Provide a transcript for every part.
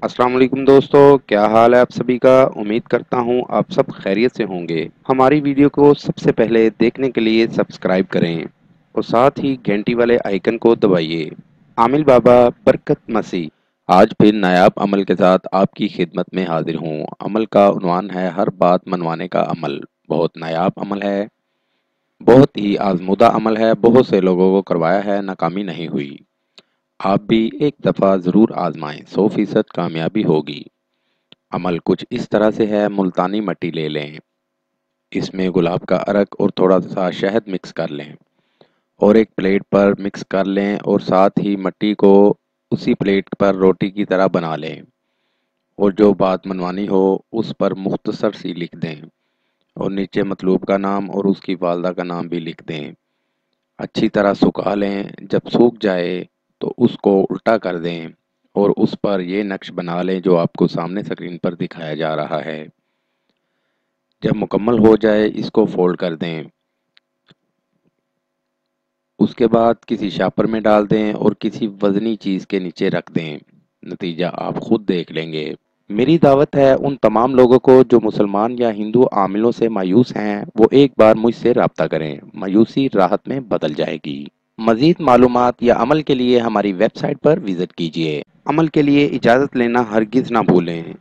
अस्सलाम वालेकुम दोस्तों, क्या हाल है आप सभी का। उम्मीद करता हूँ आप सब खैरियत से होंगे। हमारी वीडियो को सबसे पहले देखने के लिए सब्सक्राइब करें और साथ ही घंटी वाले आइकन को दबाइए। आमिल बाबा बरकत मसीह आज फिर नायाब अमल के साथ आपकी खिदमत में हाजिर हूँ। अमल का उन्वान है हर बात मनवाने का अमल। बहुत नायाब अमल है, बहुत ही आजमूदा अमल है, बहुत से लोगों को करवाया है, नाकामी नहीं हुई। आप भी एक दफ़ा ज़रूर आजमाएं, 100% कामयाबी होगी। अमल कुछ इस तरह से है, मुल्तानी मट्टी ले लें, इसमें गुलाब का अरक और थोड़ा सा शहद मिक्स कर लें और एक प्लेट पर मिक्स कर लें और साथ ही मट्टी को उसी प्लेट पर रोटी की तरह बना लें और जो बात मनवानी हो उस पर मुख्तसर सी लिख दें और नीचे मतलूब का नाम और उसकी वालदा का नाम भी लिख दें। अच्छी तरह सुखा लें, जब सूख जाए तो उसको उल्टा कर दें और उस पर ये नक्श बना लें जो आपको सामने स्क्रीन पर दिखाया जा रहा है। जब मुकम्मल हो जाए इसको फोल्ड कर दें, उसके बाद किसी शापर में डाल दें और किसी वजनी चीज़ के नीचे रख दें। नतीजा आप खुद देख लेंगे। मेरी दावत है उन तमाम लोगों को जो मुसलमान या हिंदू आमिलों से मायूस हैं, वो एक बार मुझसे रब्ता करें, मायूसी राहत में बदल जाएगी। मज़ीद मालूमात या अमल के लिए हमारी वेबसाइट पर विज़िट कीजिए। अमल के लिए इजाज़त लेना हरगिज़ ना भूलें।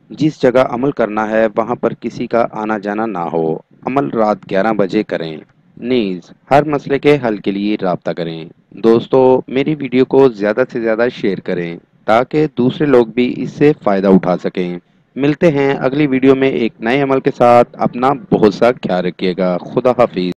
जिस जगह अमल करना है वहाँ पर किसी का आना जाना ना हो। अमल रात 11 बजे करें। नीज़ हर मसले के हल के लिए राब्ता करें। दोस्तों, मेरी वीडियो को ज़्यादा से ज़्यादा शेयर करें ताकि दूसरे लोग भी इससे फ़ायदा उठा सकें। मिलते हैं अगली वीडियो में एक नए अमल के साथ। अपना बहुत सा ख्याल रखिएगा। खुदा हाफिज़।